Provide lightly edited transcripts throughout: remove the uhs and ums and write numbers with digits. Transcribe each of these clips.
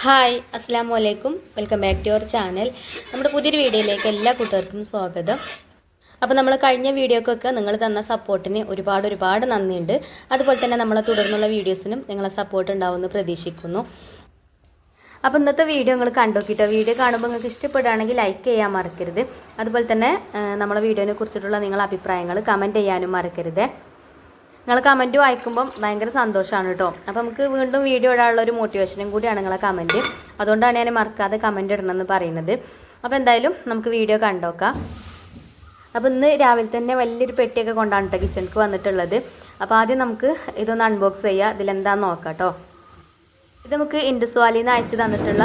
Hi അസ്സാം വലൈക്കും welcome back to our channel. നമ്മുടെ പുതിയൊരു വീഡിയോയിലേക്ക് എല്ലാ കൂട്ടുകാർക്കും സ്വാഗതം. അപ്പോൾ നമ്മൾ കഴിഞ്ഞ വീഡിയോക്കൊക്കെ നിങ്ങൾ തന്ന സപ്പോർട്ടിന് ഒരുപാട് നന്ദിയുണ്ട്. അതുപോലെ തന്നെ നമ്മളെ തുടർന്നുള്ള വീഡിയോസിനും നിങ്ങളെ സപ്പോർട്ട് ഉണ്ടാവുമെന്ന് പ്രതീക്ഷിക്കുന്നു. അപ്പോൾ ഇന്നത്തെ വീഡിയോ നിങ്ങൾ കണ്ടോക്കിട്ടോ. വീഡിയോ കാണുമ്പോൾ നിങ്ങൾക്ക് ഇഷ്ടപ്പെടുകയാണെങ്കിൽ ലൈക്ക് ചെയ്യാൻ മറക്കരുത്. അതുപോലെ തന്നെ നമ്മളെ വീഡിയോനെ കുറിച്ചിട്ടുള്ള നിങ്ങളുടെ അഭിപ്രായങ്ങൾ കമൻറ്റ് ചെയ്യാനും മറക്കരുത്. നിങ്ങൾ കമൻറ്റ് വായിക്കുമ്പം ഭയങ്കര സന്തോഷമാണ് കേട്ടോ. അപ്പോൾ നമുക്ക് വീണ്ടും വീഡിയോ ഇടാനുള്ള ഒരു മോട്ടിവേഷനും കൂടിയാണ് നിങ്ങളെ കമൻറ്റ്. അതുകൊണ്ടാണ് ഞാൻ മറക്കാതെ കമൻറ്റ് ഇടണമെന്ന് പറയുന്നത്. അപ്പോൾ എന്തായാലും നമുക്ക് വീഡിയോ കണ്ടോക്കാം. അപ്പോൾ ഇന്ന് രാവിലെ തന്നെ വലിയൊരു പെട്ടിയൊക്കെ കൊണ്ടാണ് കേട്ടോ കിച്ചണിക്ക് വന്നിട്ടുള്ളത്. അപ്പോൾ ആദ്യം നമുക്ക് ഇതൊന്ന് അൺബോക്സ് ചെയ്യുക. ഇതിലെന്താണെന്ന് നോക്കാം കേട്ടോ. ഇത് നമുക്ക് ഇൻഡസ് വാലിയിൽ നിന്ന് അയച്ചു തന്നിട്ടുള്ള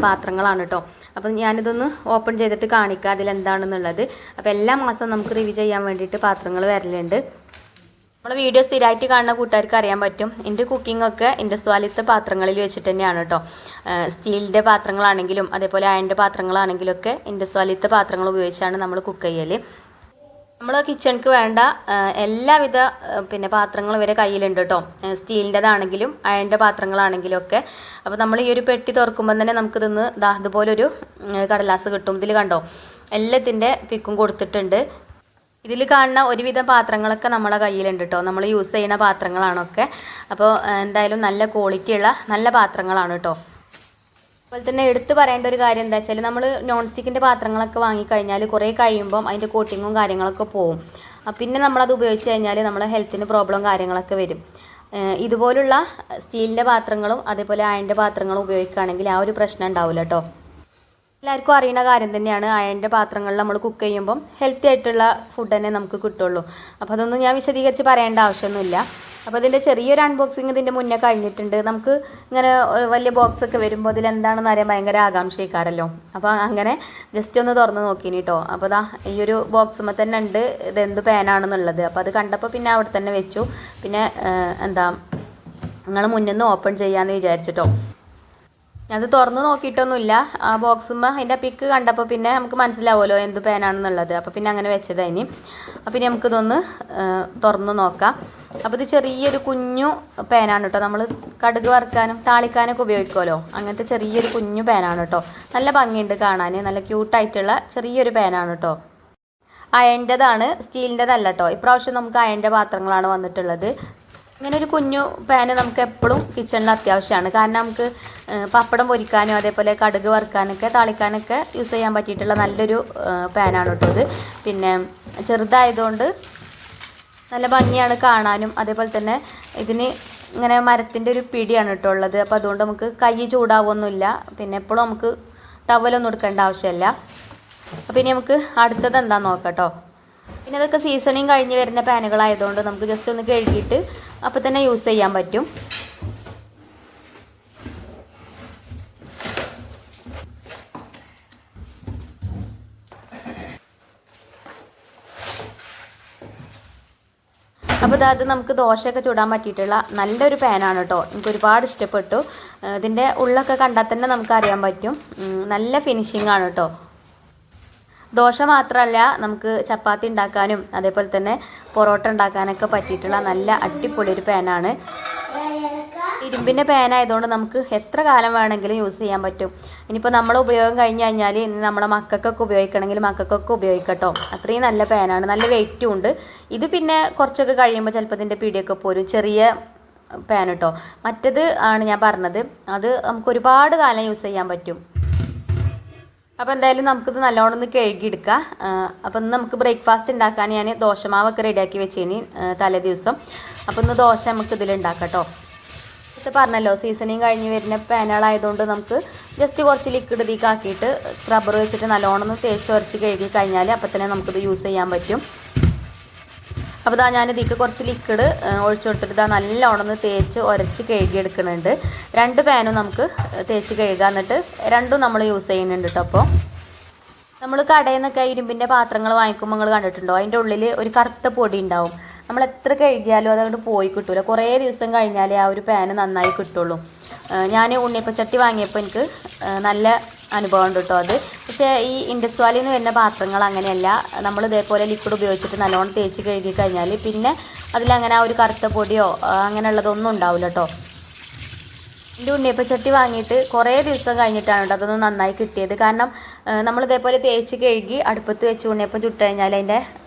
പാത്രങ്ങളാണ് കേട്ടോ. അപ്പം ഞാനിതൊന്ന് ഓപ്പൺ ചെയ്തിട്ട് കാണിക്കാം അതിലെന്താണെന്നുള്ളത്. അപ്പോൾ എല്ലാ മാസവും നമുക്ക് റിവ്യൂ ചെയ്യാൻ വേണ്ടിയിട്ട് പാത്രങ്ങൾ വരലുണ്ട്. നമ്മളെ വീഡിയോ സ്ഥിരമായിട്ട് കാണുന്ന കൂട്ടുകാർക്ക് അറിയാൻ പറ്റും. എൻ്റെ കുക്കിങ്ങൊക്കെ ഇൻഡസ് വാലിത്തെ പാത്രങ്ങളിൽ വെച്ചിട്ട് തന്നെയാണ് കേട്ടോ. സ്റ്റീലിൻ്റെ പാത്രങ്ങളാണെങ്കിലും അതേപോലെ അയണിൻ്റെ പാത്രങ്ങളാണെങ്കിലും ഒക്കെ ഇൻഡസ് വാലിത്തെ പാത്രങ്ങൾ ഉപയോഗിച്ചാണ് നമ്മൾ കുക്ക് ചെയ്യൽ. നമ്മൾ കിച്ചണിക്ക് വേണ്ട എല്ലാവിധ പാത്രങ്ങളും ഇവരെ കയ്യിലുണ്ട് കേട്ടോ. സ്റ്റീലിൻ്റെതാണെങ്കിലും അയണിൻ്റെ പാത്രങ്ങളാണെങ്കിലും ഒക്കെ. അപ്പോൾ നമ്മൾ ഈ ഒരു പെട്ടി തുറക്കുമ്പോൾ തന്നെ നമുക്കിതൊന്ന് ഇതുപോലൊരു കടലാസ് കിട്ടും. ഇതിൽ കണ്ടോ എല്ലാത്തിൻ്റെ പിക്കും കൊടുത്തിട്ടുണ്ട്. ഇതിൽ കാണുന്ന ഒരുവിധം പാത്രങ്ങളൊക്കെ നമ്മളെ കയ്യിലുണ്ട് കേട്ടോ. നമ്മൾ യൂസ് ചെയ്യുന്ന പാത്രങ്ങളാണൊക്കെ. അപ്പോൾ എന്തായാലും നല്ല ക്വാളിറ്റിയുള്ള നല്ല പാത്രങ്ങളാണ് കേട്ടോ. അതുപോലെ തന്നെ എടുത്ത് പറയേണ്ട ഒരു കാര്യം എന്താ വെച്ചാൽ നമ്മൾ നോൺ സ്റ്റിക്കിൻ്റെ പാത്രങ്ങളൊക്കെ വാങ്ങിക്കഴിഞ്ഞാൽ കുറേ കഴിയുമ്പം അതിൻ്റെ കോട്ടിങ്ങും കാര്യങ്ങളൊക്കെ പോവും. പിന്നെ നമ്മളത് ഉപയോഗിച്ച് കഴിഞ്ഞാൽ നമ്മളെ ഹെൽത്തിന് പ്രോബ്ലം കാര്യങ്ങളൊക്കെ വരും. ഇതുപോലുള്ള സ്റ്റീലിൻ്റെ പാത്രങ്ങളും അതേപോലെ അയണിൻ്റെ പാത്രങ്ങളും ഉപയോഗിക്കുകയാണെങ്കിൽ ആ ഒരു പ്രശ്നം ഉണ്ടാവില്ല കേട്ടോ. എല്ലാവർക്കും അറിയുന്ന കാര്യം തന്നെയാണ്. അയണിൻ്റെ പാത്രങ്ങളിൽ നമ്മൾ കുക്ക് ചെയ്യുമ്പം ഹെൽത്തി ആയിട്ടുള്ള ഫുഡ് തന്നെ നമുക്ക് കിട്ടുള്ളൂ. അപ്പോൾ അതൊന്നും ഞാൻ വിശദീകരിച്ച് പറയേണ്ട ആവശ്യമൊന്നുമില്ല. അപ്പോൾ ഇതിൻ്റെ ചെറിയൊരു അൺബോക്സിങ് ഇതിൻ്റെ മുന്നേ കഴിഞ്ഞിട്ടുണ്ട്. നമുക്ക് ഇങ്ങനെ വലിയ ബോക്സൊക്കെ വരുമ്പോൾ ഇതിലെന്താണെന്ന് അറിയാൻ ഭയങ്കര ആകാംക്ഷയിക്കാരല്ലോ. അപ്പോൾ അങ്ങനെ ജസ്റ്റ് ഒന്ന് തുറന്ന് നോക്കിനി കേട്ടോ. അപ്പോൾ ഈ ഒരു ബോക്സുമ്പോൾ തന്നെ ഉണ്ട് ഇതെന്ത് പാനാണെന്നുള്ളത്. അപ്പോൾ അത് കണ്ടപ്പോൾ പിന്നെ അവിടെ തന്നെ വെച്ചു. പിന്നെ നിങ്ങൾ മുന്നിൽ നിന്ന് ഓപ്പൺ ചെയ്യാമെന്ന് വിചാരിച്ചിട്ടോ. അത് തുറന്ന് നോക്കിയിട്ടൊന്നുമില്ല. ആ ബോക്സുമ്പോൾ അതിൻ്റെ പിക്ക് കണ്ടപ്പോൾ പിന്നെ നമുക്ക് മനസ്സിലാവുമല്ലോ എന്ത് പാനാണെന്നുള്ളത്. അപ്പോൾ പിന്നെ അങ്ങനെ വെച്ചതായിനി. അപ്പോൾ ഇനി നമുക്കിതൊന്ന് തുറന്ന് നോക്കാം. അപ്പോൾ ഇത് ചെറിയൊരു കുഞ്ഞു പാനാണ് കേട്ടോ. നമ്മൾ കടുക് വറുക്കാനും താളിക്കാനൊക്കെ ഉപയോഗിക്കുമല്ലോ, അങ്ങനത്തെ ചെറിയൊരു കുഞ്ഞു പാനാണ് കേട്ടോ. നല്ല ഭംഗിയുണ്ട് കാണാൻ. നല്ല ക്യൂട്ടായിട്ടുള്ള ചെറിയൊരു പാനാണ് കേട്ടോ. അയണിൻ്റെതാണ്, സ്റ്റീലിൻ്റെതല്ല കേട്ടോ. ഇപ്രാവശ്യം നമുക്ക് അയണിൻ്റെ പാത്രങ്ങളാണ് വന്നിട്ടുള്ളത്. ഇങ്ങനെ ഒരു കുഞ്ഞു പാന് നമുക്ക് എപ്പോഴും കിച്ചണിൽ അത്യാവശ്യമാണ്. കാരണം നമുക്ക് പപ്പടം പൊരിക്കാനും അതേപോലെ കടുക് വറുക്കാനൊക്കെ താളിക്കാനൊക്കെ യൂസ് ചെയ്യാൻ പറ്റിയിട്ടുള്ള നല്ലൊരു പാനാണ് കേട്ടോ ഇത്. പിന്നെ ചെറുതായതുകൊണ്ട് നല്ല ഭംഗിയാണ് കാണാനും. അതേപോലെ തന്നെ ഇതിന് ഇങ്ങനെ മരത്തിൻ്റെ ഒരു പിടിയാണ് കേട്ടോ ഉള്ളത്. അപ്പോൾ അതുകൊണ്ട് നമുക്ക് കൈ ചൂടാവൊന്നുമില്ല. പിന്നെ എപ്പോഴും നമുക്ക് ടവലൊന്നും എടുക്കേണ്ട ആവശ്യമില്ല. അപ്പോൾ ഇനി നമുക്ക് അടുത്തത് എന്താണെന്ന് നോക്കാം കേട്ടോ. പിന്നെ അതൊക്കെ സീസണിങ് കഴിഞ്ഞ് വരുന്ന പാനുകളായതുകൊണ്ട് നമുക്ക് ജസ്റ്റ് ഒന്ന് കഴുകിയിട്ട് അപ്പോൾ തന്നെ യൂസ് ചെയ്യാൻ പറ്റും. അപ്പോൾ അത് നമുക്ക് ദോശയൊക്കെ ചുടാൻ പറ്റിയിട്ടുള്ള നല്ലൊരു പാനാണ് കേട്ടോ. എനിക്ക് ഒരുപാട് ഇഷ്ടപ്പെട്ടു. ഇതിൻ്റെ ഉള്ളൊക്കെ കണ്ടാൽ തന്നെ നമുക്ക് അറിയാൻ പറ്റും. നല്ല ഫിനിഷിംഗ് ആണ് കേട്ടോ. ദോശ മാത്രമല്ല, നമുക്ക് ചപ്പാത്തി ഉണ്ടാക്കാനും അതേപോലെ തന്നെ പൊറോട്ട ഉണ്ടാക്കാനൊക്കെ പറ്റിയിട്ടുള്ള നല്ല അടിപൊളി ഒരു പാനാണ്. ഇരുമ്പിൻ്റെ പാനായതുകൊണ്ട് നമുക്ക് എത്ര കാലം വേണമെങ്കിലും യൂസ് ചെയ്യാൻ പറ്റും. ഇനിയിപ്പോൾ നമ്മളെ ഉപയോഗം കഴിഞ്ഞ് കഴിഞ്ഞാൽ നമ്മളെ മക്കൾക്കൊക്കെ ഉപയോഗിക്കണമെങ്കിൽ മക്കൾക്കൊക്കെ ഉപയോഗിക്കട്ടോ. അത്രയും നല്ല പാനാണ്. നല്ല വെയിറ്റും ഉണ്ട്. ഇത് പിന്നെ കുറച്ചൊക്കെ കഴിയുമ്പോൾ ചിലപ്പോൾ ഇതിൻ്റെ പിടിയൊക്കെ പോരും. ചെറിയ പാൻ കേട്ടോ. മറ്റേത് ആണ് ഞാൻ പറഞ്ഞത്. അത് നമുക്ക് ഒരുപാട് കാലം യൂസ് ചെയ്യാൻ പറ്റും. അപ്പോൾ എന്തായാലും നമുക്കിത് നല്ലോണം ഒന്ന് കഴുകിയെടുക്കാം. അപ്പോൾ ഇന്ന് നമുക്ക് ബ്രേക്ക്ഫാസ്റ്റ് ഉണ്ടാക്കാൻ ഞാൻ ദോശമാവൊക്കെ റെഡിയാക്കി വെച്ചേനി തലേ ദിവസം. അപ്പോൾ ഇന്ന് ദോശ നമുക്ക് ഇതിലുണ്ടാക്കാം കേട്ടോ. ഇത് പറഞ്ഞല്ലോ സീസണിങ് കഴിഞ്ഞ് വരുന്ന പാനുകളായതുകൊണ്ട് നമുക്ക് ജസ്റ്റ് കുറച്ച് ലിക്വിഡ് ഇതിലേക്ക് ആക്കിയിട്ട് സ്ക്രബ്ബർ വെച്ചിട്ട് നല്ലോണം ഒന്ന് തേച്ച് ഉരച്ച് കഴുകി കഴിഞ്ഞാൽ അപ്പോൾ തന്നെ നമുക്കിത് യൂസ് ചെയ്യാൻ പറ്റും. അപ്പോൾ ഞാൻ ഇതിലേക്ക് കുറച്ച് ലിക്വിഡ് ഒഴിച്ചു കൊടുത്തിട്ട് നല്ലോണം ഒന്ന് തേച്ച് ഉരച്ച് കഴുകിയെടുക്കുന്നുണ്ട്. രണ്ട് പാനും നമുക്ക് തേച്ച് കഴുകാം. എന്നിട്ട് രണ്ടും നമ്മൾ യൂസ് ചെയ്യുന്നുണ്ട് കേട്ടോ. അപ്പോൾ നമ്മൾ കടയിൽ നിന്നൊക്കെ ഇരുമ്പിൻ്റെ പാത്രങ്ങൾ വാങ്ങിക്കുമ്പോൾ നിങ്ങൾ കണ്ടിട്ടുണ്ടോ, അതിൻ്റെ ഉള്ളിൽ ഒരു കറുത്ത പൊടി ഉണ്ടാവും. നമ്മൾ എത്ര കഴുകിയാലും അതങ്ങോട്ട് പോയി കിട്ടില്ല. കുറേ ദിവസം കഴിഞ്ഞാലേ ആ ഒരു പാന് നന്നായി കിട്ടുള്ളൂ. ഞാൻ ഉണ്ണിയപ്പച്ചട്ടി വാങ്ങിയപ്പോൾ എനിക്ക് നല്ല അനുഭവം ഉണ്ട് കേട്ടോ അത്. പക്ഷേ ഈ ഇൻഡസ് വാലിയിൽ നിന്ന് വരുന്ന പാത്രങ്ങൾ അങ്ങനെയല്ല. നമ്മൾ ഇതേപോലെ ലിക്വിഡ് ഉപയോഗിച്ചിട്ട് നല്ലോണം തേച്ച് കഴുകി കഴിഞ്ഞാൽ പിന്നെ അതിലങ്ങനെ ആ ഒരു കറുത്ത പൊടിയോ അങ്ങനെയുള്ളതൊന്നും ഉണ്ടാവില്ല കേട്ടോ. എൻ്റെ ഉണ്ണിയപ്പച്ചട്ടി വാങ്ങിയിട്ട് കുറേ ദിവസം കഴിഞ്ഞിട്ടാണ് കേട്ടോ അതൊന്ന് നന്നായി കിട്ടിയത്. കാരണം നമ്മൾ ഇതേപോലെ തേച്ച് കഴുകി അടുപ്പത്ത് വെച്ച് ഉണ്ണിയപ്പം ചുട്ട് കഴിഞ്ഞാൽ അതിൻ്റെ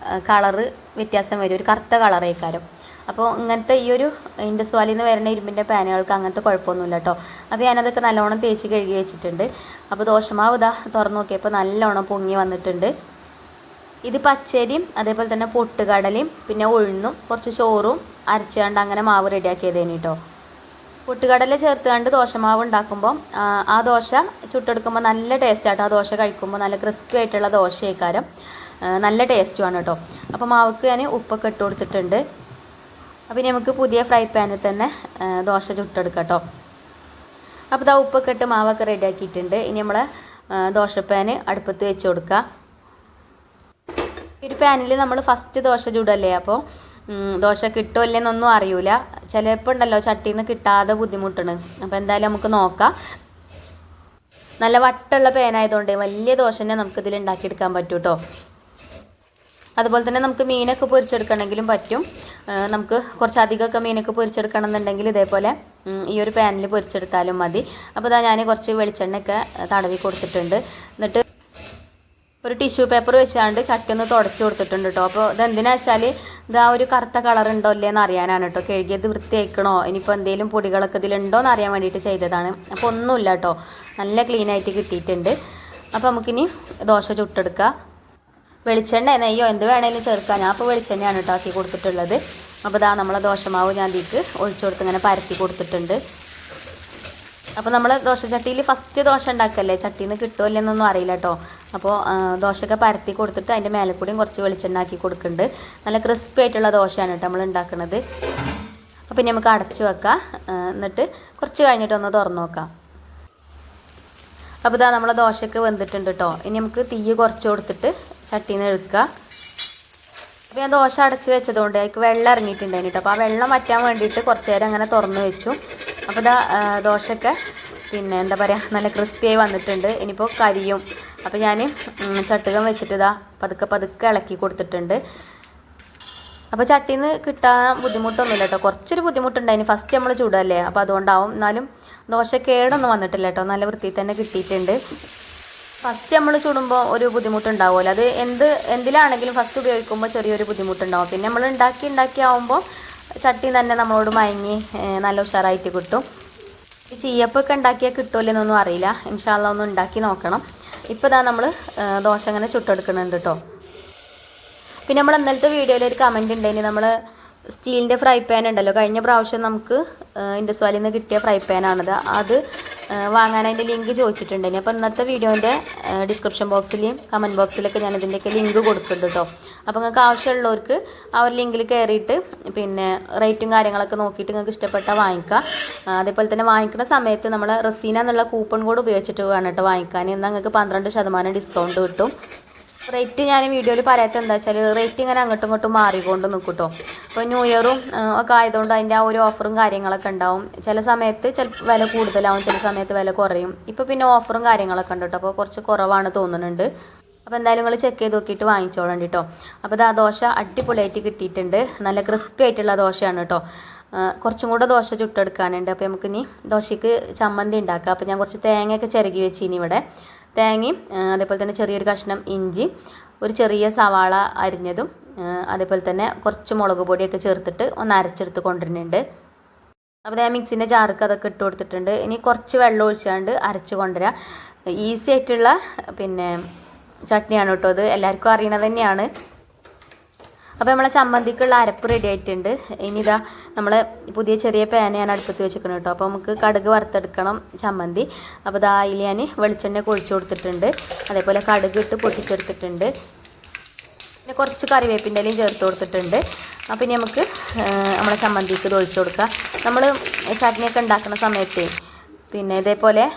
കളറ് വ്യത്യാസം വരും, ഒരു കറുത്ത കളറേക്കാരം. അപ്പോൾ ഇങ്ങനത്തെ ഈ ഒരു ഇൻഡസ്വാലിൽ നിന്ന് വരുന്ന ഇരുമ്പിൻ്റെ പാനുകൾക്ക് അങ്ങനത്തെ കുഴപ്പമൊന്നുമില്ല കേട്ടോ. അപ്പോൾ ഞാനതൊക്കെ നല്ലോണം തേച്ച് കഴുകി വെച്ചിട്ടുണ്ട്. അപ്പോൾ ദോശമാവ് ഇതാ തുറന്ന് നോക്കിയപ്പോൾ നല്ലോണം പൊങ്ങി വന്നിട്ടുണ്ട്. ഇത് പച്ചരിയും അതേപോലെ തന്നെ പൊട്ടുകടലയും പിന്നെ ഉഴുന്നും കുറച്ച് ചോറും അരച്ചുകൊണ്ട് അങ്ങനെ മാവ് റെഡിയാക്കിയതേന് കേട്ടോ. പൊട്ടുകടല ചേർത്തുകൊണ്ട് ദോശമാവ് ഉണ്ടാക്കുമ്പോൾ ആ ദോശ ചുട്ടെടുക്കുമ്പോൾ നല്ല ടേസ്റ്റാട്ടോ. ആ ദോശ കഴിക്കുമ്പോൾ നല്ല ക്രിസ്പി ആയിട്ടുള്ള ദോശയേക്കാരം നല്ല ടേസ്റ്റുമാണ് കേട്ടോ. അപ്പോൾ മാവക്ക് ഞാൻ ഉപ്പൊക്കെ ഇട്ട് കൊടുത്തിട്ടുണ്ട്. അപ്പോൾ ഇനി നമുക്ക് പുതിയ ഫ്രൈ പാനിൽ തന്നെ ദോശ ചുട്ടെടുക്കാം കേട്ടോ. അപ്പോൾ ഇതാ ഉപ്പൊക്കെ ഇട്ട് മാവൊക്കെ റെഡിയാക്കിയിട്ടുണ്ട്. ഇനി നമ്മൾ ദോശപ്പാന് അടുപ്പത്ത് വെച്ച് കൊടുക്കുക. ഒരു പാനിൽ നമ്മൾ ഫസ്റ്റ് ദോശ ചുടല്ലേ, അപ്പോൾ ദോശ കിട്ടുമോ ഇല്ലെന്നൊന്നും അറിയില്ല. ചിലപ്പോൾ ഉണ്ടല്ലോ ചട്ടിയിൽ നിന്ന് കിട്ടാതെ ബുദ്ധിമുട്ടാണ്. അപ്പോൾ എന്തായാലും നമുക്ക് നോക്കാം. നല്ല വട്ടുള്ള പാനായതുകൊണ്ട് വലിയ ദോശ തന്നെ നമുക്കിതിൽ ഉണ്ടാക്കിയെടുക്കാൻ പറ്റും കേട്ടോ. അതുപോലെ തന്നെ നമുക്ക് മീനൊക്കെ പൊരിച്ചെടുക്കണമെങ്കിലും പറ്റും. നമുക്ക് കുറച്ചധികമൊക്കെ മീനൊക്കെ പൊരിച്ചെടുക്കണം എന്നുണ്ടെങ്കിൽ ഇതേപോലെ ഈ ഒരു പാനിൽ പൊരിച്ചെടുത്താലും മതി. അപ്പോൾ ഇതാ ഞാൻ കുറച്ച് വെളിച്ചെണ്ണയൊക്കെ തടവി കൊടുത്തിട്ടുണ്ട്. എന്നിട്ട് ഒരു ടിഷ്യൂ പേപ്പർ വെച്ചാണ്ട് ചട്ടി ഒന്ന് തുടച്ച് കൊടുത്തിട്ടുണ്ട് കേട്ടോ. അപ്പോൾ ഇതെന്തിനാ വെച്ചാൽ ഇതാ ഒരു കറുത്ത കളർ ഉണ്ടോ ഇല്ലേന്ന് അറിയാനാണ് കേട്ടോ. കഴുകിയത് വൃത്തിയാക്കണോ ഇനിയിപ്പോൾ എന്തെങ്കിലും പൊടികളൊക്കെ ഇതിലുണ്ടോ എന്ന് അറിയാൻ വേണ്ടിയിട്ട് ചെയ്തതാണ്. അപ്പോൾ ഒന്നുമില്ല കേട്ടോ, നല്ല ക്ലീൻ ആയിട്ട് കിട്ടിയിട്ടുണ്ട്. അപ്പോൾ നമുക്കിനി ദോശ ചുട്ടെടുക്കാം. വെളിച്ചെണ്ണ നെയ്യോ എന്ത് വേണേലും ചേർക്കാം. ഞാൻ ഇപ്പോൾ വെളിച്ചെണ്ണയാണ് കേട്ടോ ആക്കി കൊടുത്തിട്ടുള്ളത്. അപ്പോൾ ഇതാ നമ്മളെ ദോശമാവ് ഞാൻ ഇതിലേക്ക് ഒഴിച്ചു കൊടുത്ത് ഇങ്ങനെ പരത്തി കൊടുത്തിട്ടുണ്ട്. അപ്പോൾ നമ്മൾ ദോശച്ചട്ടിയിൽ ഫസ്റ്റ് ദോശ ഉണ്ടാക്കല്ലേ, ചട്ടിയിൽ നിന്ന് കിട്ടുമോ ഇല്ലെന്നൊന്നും അറിയില്ല കേട്ടോ. അപ്പോൾ ദോശയൊക്കെ പരത്തി കൊടുത്തിട്ട് അതിൻ്റെ മേലെ കൂടിയും കുറച്ച് വെളിച്ചെണ്ണ ആക്കി കൊടുക്കുന്നുണ്ട്. നല്ല ക്രിസ്പി ആയിട്ടുള്ള ദോശയാണ് കേട്ടോ നമ്മൾ ഉണ്ടാക്കുന്നത്. അപ്പോൾ ഇനി നമുക്ക് അടച്ചു വെക്കാം. എന്നിട്ട് കുറച്ച് കഴിഞ്ഞിട്ടൊന്ന് തുറന്നു നോക്കാം. അപ്പോൾ ഇതാ നമ്മളെ ദോശയൊക്കെ വെന്തിട്ടുണ്ട് കേട്ടോ. ഇനി നമുക്ക് തീ കുറച്ച് കൊടുത്തിട്ട് ചട്ടിയിൽ നിന്ന് എടുക്കുക. അപ്പോൾ ഞാൻ ദോശ അടച്ച് വെച്ചതുകൊണ്ട് അതിലേക്ക് വെള്ളം ഇറങ്ങിയിട്ടുണ്ടായിരുന്നു കേട്ടോ. അപ്പോൾ ആ വെള്ളം വറ്റാൻ വേണ്ടിയിട്ട് കുറച്ച് നേരം അങ്ങനെ തുറന്ന് വെച്ചു. അപ്പോൾ ഇതാ ദോശയൊക്കെ പിന്നെ എന്താ പറയുക നല്ല ക്രിസ്പിയായി വന്നിട്ടുണ്ട്. ഇനിയിപ്പോൾ കരിയും. അപ്പോൾ ഞാൻ ചട്ടുകം വെച്ചിട്ട് ഇതാ പതുക്കെ ഇളക്കി കൊടുത്തിട്ടുണ്ട്. അപ്പോൾ ചട്ടിയിൽ നിന്ന് കിട്ടാൻ ബുദ്ധിമുട്ടൊന്നുമില്ല കേട്ടോ. കുറച്ചൊരു ബുദ്ധിമുട്ടുണ്ടായിന് ഫസ്റ്റ് നമ്മൾ ചൂടല്ലേ, അപ്പോൾ അതുകൊണ്ടാവും. എന്നാലും ദോശ കേടൊന്നും വന്നിട്ടില്ല കേട്ടോ, നല്ല വൃത്തിയിൽ തന്നെ കിട്ടിയിട്ടുണ്ട്. ഫസ്റ്റ് നമ്മൾ ചുടുമ്പോൾ ഒരു ബുദ്ധിമുട്ടുണ്ടാവുമല്ലോ, അത് എന്തിലാണെങ്കിലും ഫസ്റ്റ് ഉപയോഗിക്കുമ്പോൾ ചെറിയൊരു ബുദ്ധിമുട്ടുണ്ടാവും. പിന്നെ നമ്മൾ ഉണ്ടാക്കി ആവുമ്പോൾ ചട്ടി തന്നെ നമ്മളോട് മയങ്ങി നല്ല ഉഷാറായിട്ട് കിട്ടും. ഈ ചീയപ്പൊക്കെ ഉണ്ടാക്കിയാൽ കിട്ടുമല്ലെന്നൊന്നും അറിയില്ല. ഇൻഷാ അല്ലാഹ് ഒന്ന് ഉണ്ടാക്കി നോക്കണം. ഇപ്പോൾ ഇതാ നമ്മൾ ദോശ അങ്ങനെ ചുട്ടെടുക്കുന്നുണ്ട് കേട്ടോ. പിന്നെ നമ്മൾ ഇന്നലത്തെ വീഡിയോയിൽ ഒരു കമൻറ്റ് ഉണ്ടായിന്, നമ്മൾ സ്റ്റീലിൻ്റെ ഫ്രൈ പാൻ ഉണ്ടല്ലോ, കഴിഞ്ഞ പ്രാവശ്യം നമുക്ക് ഇൻഡസ്വാലിൽ നിന്ന് കിട്ടിയ ഫ്രൈ പാനാണിത്. അത് വാങ്ങാൻ അതിൻ്റെ ലിങ്ക് ചോദിച്ചിട്ടുണ്ടായിന്. അപ്പോൾ ഇന്നത്തെ വീഡിയോൻ്റെ ഡിസ്ക്രിപ്ഷൻ ബോക്സിലെയും കമൻറ്റ് ബോക്സിലൊക്കെ ഞാൻ ഇതിൻ്റെയൊക്കെ ലിങ്ക് കൊടുക്കുന്നുണ്ട് കേട്ടോ. അപ്പോൾ നിങ്ങൾക്ക് ആവശ്യമുള്ളവർക്ക് ആ ഒരു ലിങ്കിൽ കയറിയിട്ട് പിന്നെ റേറ്റും കാര്യങ്ങളൊക്കെ നോക്കിയിട്ട് നിങ്ങൾക്ക് ഇഷ്ടപ്പെട്ടാൽ വാങ്ങിക്കാം. അതേപോലെ തന്നെ വാങ്ങിക്കുന്ന സമയത്ത് നമ്മൾ റസീന എന്നുള്ള കൂപ്പൺ കോഡ് ഉപയോഗിച്ചിട്ട് വേണം കേട്ടോ വാങ്ങിക്കാൻ. എന്നാൽ നിങ്ങൾക്ക് 12% ഡിസ്കൗണ്ട് കിട്ടും. റേറ്റ് ഞാൻ വീഡിയോയിൽ പറയാത്ത എന്താ വെച്ചാൽ റേറ്റ് ഇങ്ങനെ അങ്ങോട്ടും ഇങ്ങോട്ടും മാറിക്കൊണ്ട് നിൽക്കും കേട്ടോ. അപ്പോൾ ന്യൂ ഇയറും ഒക്കെ ആയതുകൊണ്ട് അതിൻ്റെ ആ ഒരു ഓഫറും കാര്യങ്ങളൊക്കെ ഉണ്ടാവും. ചില സമയത്ത് വില കൂടുതലാവും, ചില സമയത്ത് വില കുറയും. ഇപ്പോൾ പിന്നെ ഓഫറും കാര്യങ്ങളൊക്കെ ഉണ്ട് കേട്ടോ. അപ്പോൾ കുറച്ച് കുറവാണ് തോന്നുന്നുണ്ട്. അപ്പോൾ എന്തായാലും നിങ്ങൾ ചെക്ക് ചെയ്ത് നോക്കിയിട്ട് വാങ്ങിച്ചോളണം കേട്ടോ. അപ്പോൾ ഇത് ആ ദോശ അടിപൊളിയായിട്ട് കിട്ടിയിട്ടുണ്ട്. നല്ല ക്രിസ്പി ആയിട്ടുള്ള ദോശയാണ് കേട്ടോ. കുറച്ചും കൂടെ ദോശ ചുട്ടെടുക്കാനുണ്ട്. അപ്പോൾ നമുക്കിനി ദോശയ്ക്ക് ചമ്മന്തി ഉണ്ടാക്കാം. അപ്പോൾ ഞാൻ കുറച്ച് തേങ്ങയൊക്കെ ചിരകി വെച്ചിനി ഇവിടെ. തേങ്ങയും അതേപോലെ തന്നെ ചെറിയൊരു കഷ്ണം ഇഞ്ചി, ഒരു ചെറിയ സവാള അരിഞ്ഞതും, അതേപോലെ തന്നെ കുറച്ച് മുളക് പൊടിയൊക്കെ ചേർത്തിട്ട് ഒന്ന് അരച്ചെടുത്ത് കൊണ്ടുവരുന്നുണ്ട്. അപ്പോൾ ഞാൻ മിക്സിൻ്റെ ജാർക്ക് അതൊക്കെ ഇട്ട് കൊടുത്തിട്ടുണ്ട്. ഇനി കുറച്ച് വെള്ളം ഒഴിച്ചാണ്ട് അരച്ച് കൊണ്ടുവരാം. ഈസി ആയിട്ടുള്ള പിന്നെ ചട്നിയാണ് കേട്ടോ. അത് എല്ലാവർക്കും അറിയണത് തന്നെയാണ്. അപ്പോൾ നമ്മളെ ചമ്മന്തിക്കുള്ള അരപ്പ് റെഡി ആയിട്ടുണ്ട്. ഇനി ഇതാ നമ്മൾ പുതിയ ചെറിയ പാൻ ഞാൻ അടുപ്പത്ത് വെച്ചിരിക്കണം കേട്ടോ. അപ്പോൾ നമുക്ക് കടുക് വറുത്തെടുക്കണം ചമ്മന്തി. അപ്പോൾ ഇതാ അതിൽ ഞാൻ വെളിച്ചെണ്ണ ഒഴിച്ച് കൊടുത്തിട്ടുണ്ട്. അതേപോലെ കടുക് ഇട്ട് പൊട്ടിച്ചെടുത്തിട്ടുണ്ട്. പിന്നെ കുറച്ച് കറിവേപ്പിൻ്റെ ഇലയും ചേർത്ത് കൊടുത്തിട്ടുണ്ട്. അപ്പോൾ ഇനി നമുക്ക് നമ്മളെ ചമ്മന്തിക്ക് ഇത് ഒഴിച്ച് കൊടുക്കാം. നമ്മൾ ചട്നിയൊക്കെ ഉണ്ടാക്കുന്ന സമയത്ത് പിന്നെ ഇതേപോലെ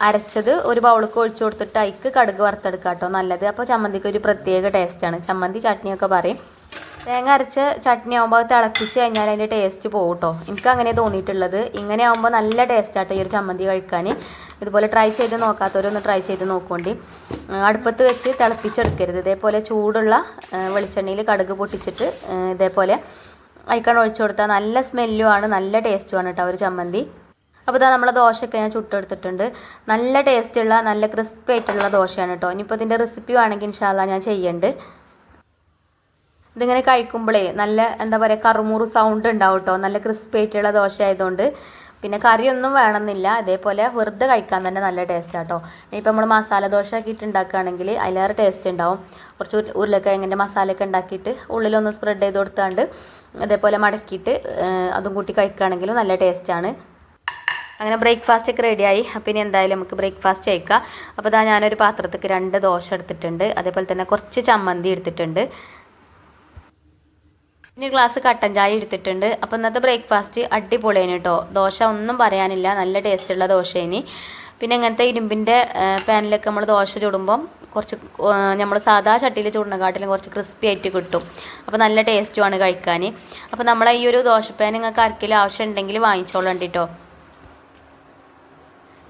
അരച്ചത് ഒരു ബൗൾക്ക് ഒഴിച്ച് കൊടുത്തിട്ട് അതിക്ക് കടുക് വറുത്തെടുക്കാം കേട്ടോ നല്ലത്. അപ്പോൾ ചമ്മന്തിക്ക് ഒരു പ്രത്യേക ടേസ്റ്റാണ്. ചമ്മന്തി ചട്നിയൊക്കെ പറയും. തേങ്ങ അരച്ച ചട്നി ആകുമ്പോൾ അത് തിളപ്പിച്ച് കഴിഞ്ഞാൽ അതിൻ്റെ ടേസ്റ്റ് പോകും കേട്ടോ. എനിക്ക് അങ്ങനെ തോന്നിയിട്ടുള്ളത്. ഇങ്ങനെ ആകുമ്പോൾ നല്ല ടേസ്റ്റാട്ടോ ഈ ഒരു ചമ്മന്തി കഴിക്കാൻ. ഇതുപോലെ ട്രൈ ചെയ്ത് നോക്കാത്തവരൊന്ന് ട്രൈ ചെയ്ത് നോക്കുകൊണ്ട്. അടുപ്പത്ത് വെച്ച് തിളപ്പിച്ചെടുക്കരുത്. ഇതേപോലെ ചൂടുള്ള വെളിച്ചെണ്ണയിൽ കടുക് പൊട്ടിച്ചിട്ട് ഇതേപോലെ അതിക്കാണ് ഒഴിച്ചു കൊടുത്താൽ നല്ല സ്മെല്ലുമാണ്, നല്ല ടേസ്റ്റുമാണ് കേട്ടോ ഒരു ചമ്മന്തി. അപ്പോൾ ഇതാ നമ്മളെ ദോശയൊക്കെ ഞാൻ ചുട്ടെടുത്തിട്ടുണ്ട്. നല്ല ടേസ്റ്റുള്ള നല്ല ക്രിസ്പി ആയിട്ടുള്ള ദോശയാണ് കേട്ടോ. ഇനിയിപ്പോൾ ഇതിൻ്റെ റെസിപ്പി വേണമെങ്കിൽ ഇൻഷാ അല്ലാ ഞാൻ ചെയ്യുന്നുണ്ട്. ഇതിങ്ങനെ കഴിക്കുമ്പോഴേ നല്ല എന്താ പറയുക കറുമുറു സൗണ്ട് ഉണ്ടാവും കേട്ടോ. നല്ല ക്രിസ്പി ആയിട്ടുള്ള ദോശ ആയതുകൊണ്ട്. പിന്നെ കറിയൊന്നും വേണമെന്നില്ല, അതേപോലെ വെറുതെ കഴിക്കാൻ തന്നെ നല്ല ടേസ്റ്റാണ് കേട്ടോ. ഇനിയിപ്പോൾ നമ്മൾ മസാല ദോശ ആക്കിയിട്ട് ഉണ്ടാക്കുകയാണെങ്കിൽ അതിലേറെ ടേസ്റ്റ് ഉണ്ടാവും. കുറച്ച് ഉരുളക്കിഴങ്ങിൻ്റെ മസാലയൊക്കെ ഉണ്ടാക്കിയിട്ട് ഉള്ളിലൊന്ന് സ്പ്രെഡ് ചെയ്ത് കൊടുത്താണ്ട് അതേപോലെ മടക്കിയിട്ട് അതും കൂട്ടി കഴിക്കുകയാണെങ്കിലും നല്ല ടേസ്റ്റാണ്. അങ്ങനെ ബ്രേക്ക്ഫാസ്റ്റ് ഒക്കെ റെഡിയായി. അപ്പോൾ ഇനി എന്തായാലും നമുക്ക് ബ്രേക്ക്ഫാസ്റ്റ് കഴിക്കാം. അപ്പോൾ ഇതാ ഞാനൊരു പാത്രത്തേക്ക് 2 ദോശ എടുത്തിട്ടുണ്ട്, അതേപോലെ തന്നെ കുറച്ച് ചമ്മന്തി എടുത്തിട്ടുണ്ട്, ഇനി ഗ്ലാസ് കട്ടൻ ചായ എടുത്തിട്ടുണ്ട്. അപ്പോൾ ഇന്നത്തെ ബ്രേക്ക്ഫാസ്റ്റ് അടിപൊളിയാണ് കേട്ടോ. ദോശ ഒന്നും പറയാനില്ല, നല്ല ടേസ്റ്റുള്ള ദോശയിനി. പിന്നെ ഇങ്ങനത്തെ ഇരുമ്പിൻ്റെ പാനിലൊക്കെ നമ്മൾ ദോശ ചുടുമ്പം കുറച്ച് നമ്മൾ സാധാ ചട്ടിയിൽ ചുടുന്നതിനെക്കാട്ടിലും കുറച്ച് ക്രിസ്പി ആയിട്ട് കിട്ടും. അപ്പോൾ നല്ല ടേസ്റ്റുമാണ് കഴിക്കാൻ. അപ്പോൾ നമ്മളെ ഈ ഒരു ദോശപ്പാൻ നിങ്ങൾക്ക് ആർക്കെങ്കിലും ആവശ്യം ഉണ്ടെങ്കിൽ വാങ്ങിച്ചോളണ്ടി കേട്ടോ.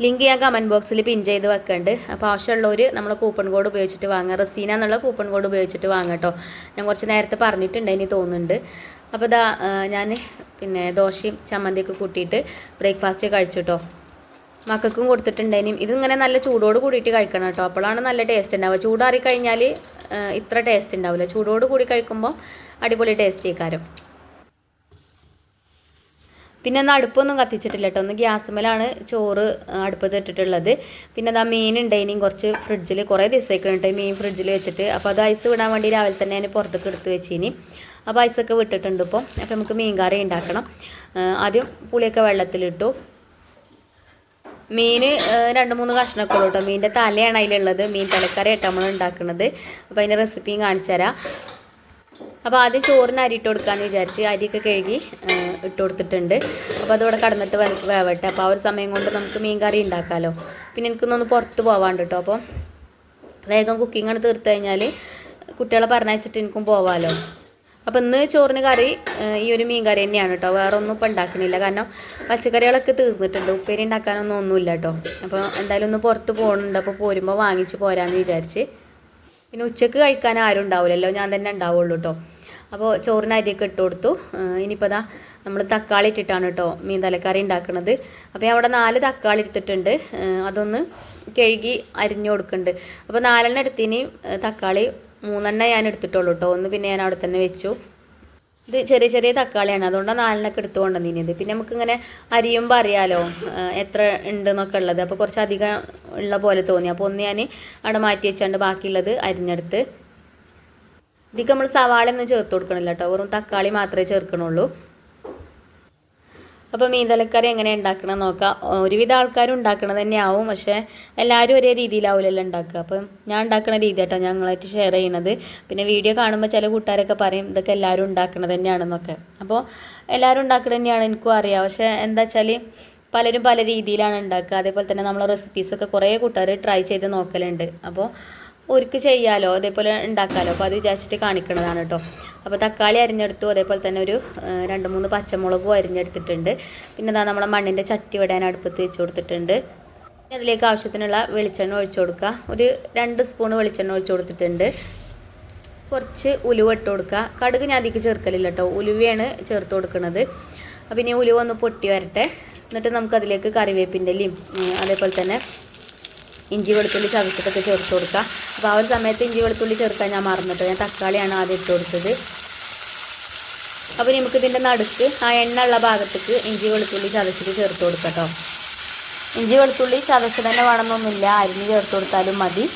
ലിങ്ക് ഞാൻ കമൻറ്റ് ബോക്സിൽ പിൻ ചെയ്ത് വെക്കുന്നുണ്ട്. അപ്പോൾ ആവശ്യമുള്ളവർ നമ്മൾ കൂപ്പൺ കോഡ് ഉപയോഗിച്ചിട്ട് വാങ്ങുക. റസീന എന്നുള്ള കൂപ്പൺ കോഡ് ഉപയോഗിച്ചിട്ട് വാങ്ങുക കേട്ടോ. ഞാൻ കുറച്ച് നേരത്തെ പറഞ്ഞിട്ടുണ്ട്, ഇനി തോന്നുന്നുണ്ട്. അപ്പോൾ ഇതാ ഞാൻ പിന്നെ ദോശയും ചമ്മന്തിയൊക്കെ കൂട്ടിയിട്ട് ബ്രേക്ക്ഫാസ്റ്റ് കഴിച്ചു കേട്ടോ. മക്കൾക്കും കൊടുത്തിട്ടുണ്ടേനും. ഇതിങ്ങനെ നല്ല ചൂടോട് കൂടിയിട്ട് കഴിക്കണം കേട്ടോ, അപ്പോഴാണ് നല്ല ടേസ്റ്റ് ഉണ്ടാവുക. ചൂടാറി കഴിഞ്ഞാൽ ഇത്ര ടേസ്റ്റ് ഉണ്ടാവില്ല. ചൂടോട് കൂടി കഴിക്കുമ്പോൾ അടിപൊളി ടേസ്റ്റ് ആയിക്കാരം. പിന്നെ ഒന്ന് അടുപ്പൊന്നും കത്തിച്ചിട്ടില്ല കേട്ടോ, ഒന്ന് ഗ്യാസുമ്മലാണ് ചോറ് അടുപ്പത്ത് ഇട്ടിട്ടുള്ളത്. പിന്നെ അതാ മീൻ ഉണ്ടായിനും കുറച്ച് ഫ്രിഡ്ജിൽ, കുറേ ദിവസമൊക്കെ മീൻ ഫ്രിഡ്ജിൽ വെച്ചിട്ട്. അപ്പോൾ അത് ഐസ് വിടാൻ വേണ്ടി രാവിലെ തന്നെ ഞാൻ പുറത്തേക്ക് എടുത്ത് വെച്ചിനി. അപ്പോൾ ഐസൊക്കെ വിട്ടിട്ടുണ്ട് ഇപ്പോൾ. അപ്പോൾ നമുക്ക് മീൻ കറി ഉണ്ടാക്കണം. ആദ്യം പുളിയൊക്കെ വെള്ളത്തിലിട്ടു. മീൻ 2-3 കഷ്ണമൊക്കെ ഉള്ളൂ കേട്ടോ. മീനിൻ്റെ തലയാണ് അതിലുള്ളത്. മീൻ തലക്കറി ആയിട്ട് നമ്മൾ ഉണ്ടാക്കുന്നത്. അപ്പോൾ അതിൻ്റെ റെസിപ്പിയും കാണിച്ചു തരാം. അപ്പോൾ ആദ്യം ചോറിന് അരി ഇട്ട് കൊടുക്കാമെന്ന് വിചാരിച്ച് അരിയൊക്കെ കഴുകി ഇട്ട് കൊടുത്തിട്ടുണ്ട്. അപ്പോൾ അതോടെ കടന്നിട്ട് വേവട്ടെ. അപ്പോൾ ആ ഒരു സമയം കൊണ്ട് നമുക്ക് മീൻ കറി ഉണ്ടാക്കാമല്ലോ. പിന്നെ എനിക്കൊന്നൊന്ന് പുറത്ത് പോവാണ്ട് കേട്ടോ. അപ്പോൾ വേഗം കുക്കിംഗ് ആണ് തീർത്ത് കഴിഞ്ഞാൽ കുട്ടികളെ പറഞ്ഞയച്ചിട്ട് എനിക്കും പോവാമല്ലോ. അപ്പോൾ ഇന്ന് ചോറിന് കറി ഈ ഒരു മീൻ കറി തന്നെയാണ് കേട്ടോ. വേറെ ഒന്നും ഇപ്പോൾ ഉണ്ടാക്കണില്ല, കാരണം പച്ചക്കറികളൊക്കെ തീർന്നിട്ടുണ്ട്. ഉപ്പേരി ഉണ്ടാക്കാനൊന്നും ഒന്നുമില്ല കേട്ടോ. അപ്പോൾ എന്തായാലും ഒന്ന് പുറത്ത് പോകുന്നുണ്ട്. അപ്പോൾ പോരുമ്പോൾ വാങ്ങിച്ച് പോരാമെന്ന് വിചാരിച്ച്. പിന്നെ ഉച്ചക്ക് കഴിക്കാൻ ആരും ഉണ്ടാവില്ലല്ലോ, ഞാൻ തന്നെ ഉണ്ടാവുള്ളൂ കേട്ടോ. അപ്പോൾ ചോറിന് അരിയൊക്കെ ഇട്ട് കൊടുത്തു. ഇനിയിപ്പോൾ ഇതാ നമ്മൾ തക്കാളി ഇട്ടിട്ടാണ് കേട്ടോ മീൻ തലക്കറി ഉണ്ടാക്കുന്നത്. അപ്പോൾ ഞാൻ അവിടെ 4 തക്കാളി എടുത്തിട്ടുണ്ട്. അതൊന്ന് കഴുകി അരിഞ്ഞു കൊടുക്കുന്നുണ്ട്. അപ്പോൾ 4 എടുത്തിന് തക്കാളി 3 ഞാൻ എടുത്തിട്ടുള്ളൂ കേട്ടോ. ഒന്ന് പിന്നെ ഞാൻ അവിടെ തന്നെ വെച്ചു. ഇത് ചെറിയ ചെറിയ തക്കാളിയാണ്, അതുകൊണ്ടാണ് 4 എടുത്തു കൊണ്ടുവന്നിരുന്നത്. പിന്നെ നമുക്കിങ്ങനെ അരിയുമ്പോൾ അറിയാലോ എത്ര ഉണ്ടെന്നൊക്കെ ഉള്ളത്. അപ്പോൾ കുറച്ച് അധികം ഉള്ള പോലെ തോന്നി. അപ്പോൾ ഒന്ന് ഞാൻ അവിടെ മാറ്റി വെച്ചാണ്ട് ബാക്കിയുള്ളത് അരിഞ്ഞെടുത്ത്. ഇതിക്ക് നമ്മൾ സവാളയൊന്നും ചേർത്ത് കൊടുക്കണില്ല കേട്ടോ, വെറും തക്കാളി മാത്രമേ ചേർക്കണുള്ളൂ. അപ്പോൾ മീൻ തലക്കറി എങ്ങനെ ഉണ്ടാക്കണം നോക്കാം. ഒരുവിധ ആൾക്കാരും ഉണ്ടാക്കണത് തന്നെയാവും, പക്ഷേ എല്ലാവരും ഒരേ രീതിയിലാവില്ലല്ലോ ഉണ്ടാക്കുക. അപ്പം ഞാൻ ഉണ്ടാക്കുന്ന രീതി കേട്ടോ ഞങ്ങളായിട്ട് ഷെയർ ചെയ്യണത്. പിന്നെ വീഡിയോ കാണുമ്പോൾ ചില കൂട്ടുകാരൊക്കെ പറയും ഇതൊക്കെ എല്ലാവരും ഉണ്ടാക്കണത് തന്നെയാണെന്നൊക്കെ. അപ്പോൾ എല്ലാവരും ഉണ്ടാക്കുന്നത് തന്നെയാണ് എനിക്കും അറിയാം. പക്ഷേ എന്താ വെച്ചാൽ പലരും പല രീതിയിലാണ് ഉണ്ടാക്കുക. അതേപോലെ തന്നെ നമ്മളെ റെസിപ്പീസൊക്കെ കുറേ കൂട്ടുകാർ ട്രൈ ചെയ്ത് നോക്കലുണ്ട്. അപ്പോൾ ഒരിക്കൽ ചെയ്യാമല്ലോ, അതേപോലെ ഉണ്ടാക്കാമല്ലോ. അപ്പോൾ അത് വിചാരിച്ചിട്ട് കാണിക്കണതാണ് കേട്ടോ. അപ്പോൾ തക്കാളി അരിഞ്ഞെടുത്തു. അതേപോലെ തന്നെ ഒരു 2-3 പച്ചമുളകും അരിഞ്ഞെടുത്തിട്ടുണ്ട്. പിന്നെ അതാ നമ്മളെ മണ്ണിൻ്റെ ചട്ടി വിടാൻ അടുപ്പത്ത് വെച്ച് കൊടുത്തിട്ടുണ്ട്. അതിലേക്ക് ആവശ്യത്തിനുള്ള വെളിച്ചെണ്ണ ഒഴിച്ചു കൊടുക്കുക. ഒരു 2 സ്പൂൺ വെളിച്ചെണ്ണ ഒഴിച്ചു കൊടുത്തിട്ടുണ്ട്. കുറച്ച് ഉലുവ ഇട്ട് കൊടുക്കുക. കടുക് ഞാൻ അതിലേക്ക് ചേർക്കലില്ല കേട്ടോ, ഉലുവയാണ് ചേർത്ത് കൊടുക്കുന്നത്. അപ്പോൾ ഇനി ഉലുവ ഒന്ന് പൊട്ടി വരട്ടെ. എന്നിട്ട് നമുക്കതിലേക്ക് കറിവേപ്പിൻ്റെ ഇലയും അതേപോലെ തന്നെ ഇഞ്ചി വെളുത്തുള്ളി ചതച്ചിട്ടൊക്കെ ചേർത്ത് കൊടുക്കുക. അപ്പോൾ ആ ഒരു സമയത്ത് ഇഞ്ചി വെളുത്തുള്ളി ചേർക്കാൻ ഞാൻ മറന്നിട്ട് ഞാൻ തക്കാളിയാണ് ആദ്യം ഇട്ട് കൊടുത്തത്. അപ്പോൾ നമുക്കിതിൻ്റെ നടുക്ക് ആ എണ്ണ ഉള്ള ഭാഗത്തേക്ക് ഇഞ്ചി വെളുത്തുള്ളി ചതച്ചിട്ട് ചേർത്ത് കൊടുക്കാം കേട്ടോ. ഇഞ്ചി വെളുത്തുള്ളി ചതച്ച് തന്നെ വേണമെന്നൊന്നുമില്ല, അരിഞ്ഞ് ചേർത്ത് കൊടുത്താലും മതി.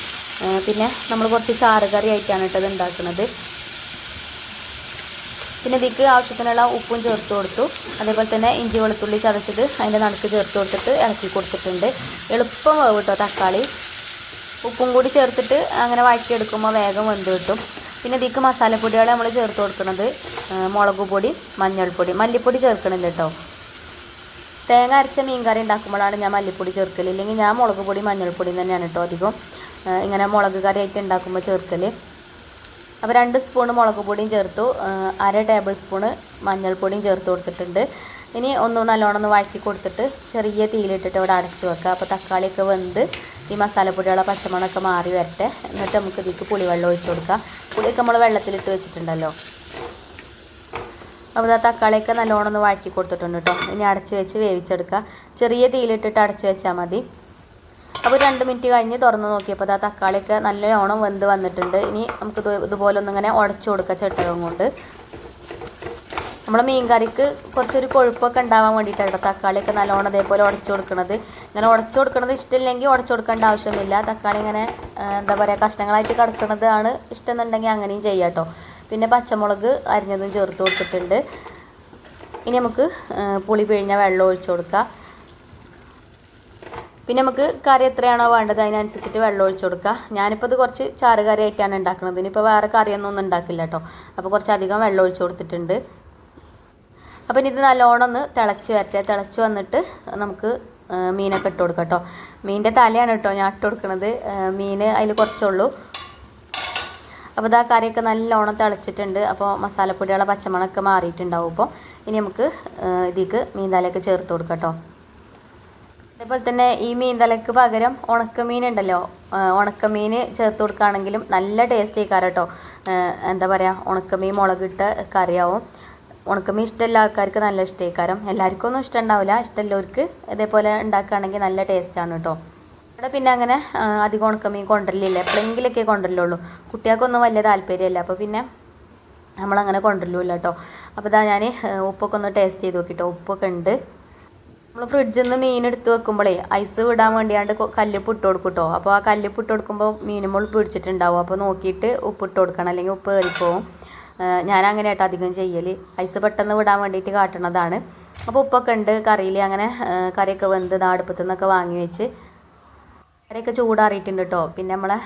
പിന്നെ നമ്മൾ കുറച്ച് ചാറ് കറി ആയിട്ടാണ് കേട്ടോ ഇത് ഉണ്ടാക്കുന്നത്. പിന്നെ ഇതിക്ക് ആവശ്യത്തിനുള്ള ഉപ്പും ചേർത്ത് കൊടുത്തു. അതേപോലെ തന്നെ ഇഞ്ചി വെളുത്തുള്ളി ചതച്ചത് അതിൻ്റെ നടുക്ക് ചേർത്ത് കൊടുത്തിട്ട് ഇളക്കി കൊടുത്തിട്ടുണ്ട്. എളുപ്പം വേവ് കേട്ടോ തക്കാളി. ഉപ്പും കൂടി ചേർത്തിട്ട് അങ്ങനെ വഴറ്റിയെടുക്കുമ്പോൾ വേഗം വെന്ത് കിട്ടും. പിന്നെ ഇതിക്ക് മസാലപ്പൊടികൾ നമ്മൾ ചേർത്ത് കൊടുക്കുന്നത് മുളക് പൊടി, മഞ്ഞൾപ്പൊടി, മല്ലിപ്പൊടി ചേർക്കണില്ല കേട്ടോ. തേങ്ങ അരച്ച മീൻ കറി ഉണ്ടാക്കുമ്പോഴാണ് ഞാൻ മല്ലിപ്പൊടി ചേർക്കൽ. ഇല്ലെങ്കിൽ ഞാൻ മുളക് പൊടി മഞ്ഞൾപ്പൊടി തന്നെയാണ് കേട്ടോ അധികം ഇങ്ങനെ മുളക് കറി ആയിട്ട് ഉണ്ടാക്കുമ്പോൾ ചേർക്കൽ. അപ്പോൾ 2 സ്പൂൺ മുളക് പൊടിയും ചേർത്തു. 1/2 ടേബിൾ സ്പൂണ് മഞ്ഞൾപ്പൊടിയും ചേർത്ത് കൊടുത്തിട്ടുണ്ട്. ഇനി നല്ലോണം ഒന്ന് വഴറ്റി കൊടുത്തിട്ട് ചെറിയ തീയിലിട്ടിട്ട് ഇവിടെ അടച്ച് വെക്കുക. അപ്പോൾ തക്കാളിയൊക്കെ വെന്ത് ഈ മസാലപ്പൊടിയുള്ള പച്ചമണമൊക്കെ മാറി വരട്ടെ. എന്നിട്ട് നമുക്ക് ഇതിലേക്ക് പുളിവെള്ളം ഒഴിച്ച് കൊടുക്കാം. പുളിയൊക്കെ നമ്മൾ വെള്ളത്തിലിട്ട് വെച്ചിട്ടുണ്ടല്ലോ. അപ്പോൾ ആ തക്കാളിയൊക്കെ നല്ലോണം ഒന്ന് വഴറ്റി കൊടുത്തിട്ടുണ്ട് കേട്ടോ. ഇനി അടച്ച് വെച്ച് വേവിച്ചെടുക്കുക. ചെറിയ തീയിലിട്ടിട്ട് അടച്ച് വെച്ചാൽ മതി. അപ്പോൾ 2 മിനിറ്റ് കഴിഞ്ഞ് തുറന്ന് നോക്കിയപ്പോൾ ആ തക്കാളിയൊക്കെ നല്ലോണം വെന്ത് വന്നിട്ടുണ്ട്. ഇനി നമുക്ക് ഇതുപോലെ ഒന്നിങ്ങനെ ഉടച്ചു കൊടുക്കുക ചട്ടകം കൊണ്ട്. നമ്മുടെ മീൻ കറിക്ക് കുറച്ചൊരു കൊഴുപ്പൊക്കെ ഉണ്ടാവാൻ വേണ്ടിയിട്ടാണ് തക്കാളിയൊക്കെ നല്ലോണം അതേപോലെ ഉടച്ചു കൊടുക്കുന്നത്. ഇങ്ങനെ ഉടച്ചു കൊടുക്കുന്നത് ഇഷ്ടമില്ലെങ്കിൽ ഉടച്ചു കൊടുക്കേണ്ട ആവശ്യമൊന്നുമില്ല. തക്കാളി ഇങ്ങനെ എന്താ പറയുക കഷ്ണങ്ങളായിട്ട് കിടക്കുന്നതാണ് ഇഷ്ടമെന്നുണ്ടെങ്കിൽ അങ്ങനെയും ചെയ്യാം കേട്ടോ. പിന്നെ പച്ചമുളക് അരിഞ്ഞതും ചേർത്ത് കൊടുത്തിട്ടുണ്ട്. ഇനി നമുക്ക് പുളി പിഴിഞ്ഞ വെള്ളം ഒഴിച്ചു കൊടുക്കുക. പിന്നെ നമുക്ക് കറി എത്രയാണോ വേണ്ടത് അതിനനുസരിച്ചിട്ട് വെള്ളം ഒഴിച്ചു കൊടുക്കുക. ഞാനിപ്പോൾ ഇത് കുറച്ച് ചാറ് കറി ആയിട്ടാണ് ഉണ്ടാക്കുന്നത്. ഇനിയിപ്പോൾ വേറെ കറിയൊന്നും ഉണ്ടാക്കില്ല കേട്ടോ. അപ്പോൾ കുറച്ചധികം വെള്ളം ഒഴിച്ചു കൊടുത്തിട്ടുണ്ട്. അപ്പം ഇനി ഇത് നല്ലോണം ഒന്ന് തിളച്ച് വരട്ടെ. തിളച്ച് വന്നിട്ട് നമുക്ക് മീനൊക്കെ ഇട്ട് കൊടുക്കാം കേട്ടോ. മീനിൻ്റെ തലയാണ് കേട്ടോ ഞാൻ ഇട്ട് കൊടുക്കുന്നത്. മീൻ അതിൽ കുറച്ചുള്ളൂ. അപ്പോൾ ഇതാ കറിയൊക്കെ നല്ലോണം തിളച്ചിട്ടുണ്ട്. അപ്പോൾ മസാലപ്പൊടികളെ പച്ചമണമൊക്കെ മാറിയിട്ടുണ്ടാവും. അപ്പോൾ ഇനി നമുക്ക് ഇതിലേക്ക് മീൻ തലയൊക്കെ ചേർത്ത് കൊടുക്കാം കേട്ടോ. അതേപോലെ തന്നെ ഈ മീൻ തലയ്ക്ക് പകരം ഉണക്കമീൻ ഉണ്ടല്ലോ, ഉണക്കമീൻ ചേർത്ത് കൊടുക്കുകയാണെങ്കിലും നല്ല ടേസ്റ്റ് ആയിക്കാരം കേട്ടോ. എന്താ പറയുക, ഉണക്കമീൻ മുളകിട്ട കറിയാവും. ഉണക്കമീൻ ഇഷ്ടമുള്ള ആൾക്കാർക്ക് നല്ല ഇഷ്ടമായിക്കാരം. എല്ലാവർക്കും ഒന്നും ഇഷ്ടമുണ്ടാവില്ല. ഇഷ്ടമുള്ളവർക്ക് ഇതേപോലെ ഉണ്ടാക്കുകയാണെങ്കിൽ നല്ല ടേസ്റ്റാണ് കേട്ടോ. ഇവിടെ പിന്നെ അങ്ങനെ അധികം ഉണക്കമീൻ കൊണ്ടുവരലില്ല. എപ്പോഴെങ്കിലൊക്കെ കൊണ്ടുവരലുള്ളൂ. കുട്ടികൾക്കൊന്നും വലിയ താല്പര്യമില്ല. അപ്പോൾ പിന്നെ നമ്മളങ്ങനെ കൊണ്ടുവരില്ല കേട്ടോ. അപ്പോൾ ഇതാ ഞാൻ ഉപ്പൊക്കെ ഒന്ന് ടേസ്റ്റ് ചെയ്ത് നോക്കിട്ടോ. ഉപ്പൊക്കെ ഉണ്ട്. നമ്മൾ ഫ്രിഡ്ജിൽ നിന്ന് മീൻ എടുത്ത് വെക്കുമ്പോഴേ ഐസ് വിടാൻ വേണ്ടിയാണ്ട് കല്ലുപ്പ് ഇട്ട് കൊടുക്കും കേട്ടോ. അപ്പോൾ ആ കല്ലുപ്പ് ഇട്ട് കൊടുക്കുമ്പോൾ മീനുമ്പോൾ പിടിച്ചിട്ടുണ്ടാവും. അപ്പോൾ നോക്കിയിട്ട് ഉപ്പിട്ട് കൊടുക്കണം, അല്ലെങ്കിൽ ഉപ്പ് കയറിപ്പോവും. ഞാനങ്ങനെ ആയിട്ട് അധികം ചെയ്യൽ. ഐസ് പെട്ടെന്ന് വിടാൻ വേണ്ടിയിട്ട് കാട്ടണതാണ്. അപ്പോൾ ഉപ്പൊക്കെ ഉണ്ട് കറിയിൽ. അങ്ങനെ കറിയൊക്കെ വെന്ത് അടുപ്പത്തു നിന്നൊക്കെ വാങ്ങി വെച്ച് കറിയൊക്കെ ചൂടാറിയിട്ടുണ്ട് കേട്ടോ. പിന്നെ നമ്മളെ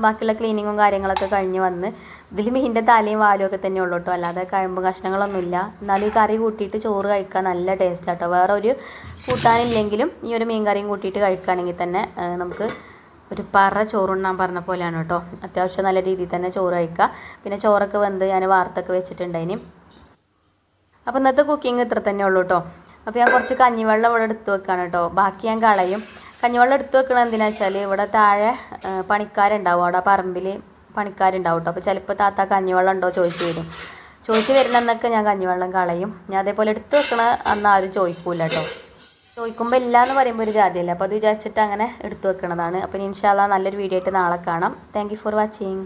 ബാക്കിയുള്ള ക്ലീനിങ്ങും കാര്യങ്ങളൊക്കെ കഴിഞ്ഞ് വന്ന് ഇതിൽ മീനിൻ്റെ തലയും വാലും ഒക്കെ തന്നെ ഉള്ളൂ കേട്ടോ. അല്ലാതെ കഴമ്പ് കഷ്ണങ്ങളൊന്നുമില്ല. എന്നാലും ഈ കറി കൂട്ടിയിട്ട് ചോറ് കഴിക്കാൻ നല്ല ടേസ്റ്റ് കേട്ടോ. വേറെ ഒരു കൂട്ടാനില്ലെങ്കിലും ഈ ഒരു മീൻ കറിയും കൂട്ടിയിട്ട് കഴിക്കുകയാണെങ്കിൽ തന്നെ നമുക്ക് ഒരു ചോറുണ്ണാൻ പറഞ്ഞ പോലെയാണ് കേട്ടോ. അത്യാവശ്യം നല്ല രീതിയിൽ തന്നെ ചോറ് കഴിക്കുക. പിന്നെ ചോറൊക്കെ വെന്ത് ഞാൻ വാർത്തൊക്കെ വെച്ചിട്ടുണ്ടായിന്. അപ്പോൾ ഇന്നത്തെ കുക്കിംഗ് ഇത്ര തന്നെ ഉള്ളൂ കേട്ടോ. അപ്പോൾ ഞാൻ കുറച്ച് കഞ്ഞിവെള്ളം ഇവിടെ എടുത്ത് വെക്കുകയാണ് കേട്ടോ. ബാക്കി ഞാൻ കളയും. കഞ്ഞിവെള്ളം എടുത്ത് വെക്കണത് എന്തിനാണെന്ന് വെച്ചാൽ ഇവിടെ താഴെ പണിക്കാരുണ്ടാവും. അവിടെ പറമ്പിൽ പണിക്കാരുണ്ടാവും കേട്ടോ. അപ്പോൾ ചിലപ്പോൾ താത്ത കഞ്ഞിവെള്ളം ഉണ്ടോ ചോദിച്ച് വരുന്നന്നൊക്കെ ഞാൻ കഞ്ഞിവെള്ളം കളയും. ഞാൻ അതേപോലെ എടുത്ത് വെക്കണ അന്ന് ആരും ചോദിക്കൂല കേട്ടോ. ചോദിക്കുമ്പോൾ ഇല്ല എന്ന് പറയുമ്പോൾ ഒരു ജാതിയല്ല. അപ്പോൾ അത് വിചാരിച്ചിട്ട് അങ്ങനെ എടുത്തു വെക്കണതാണ്. അപ്പോൾ ഇൻഷാ അല്ലാഹ് നല്ലൊരു വീഡിയോ ആയിട്ട് നാളെ കാണാം. Thank you for watching.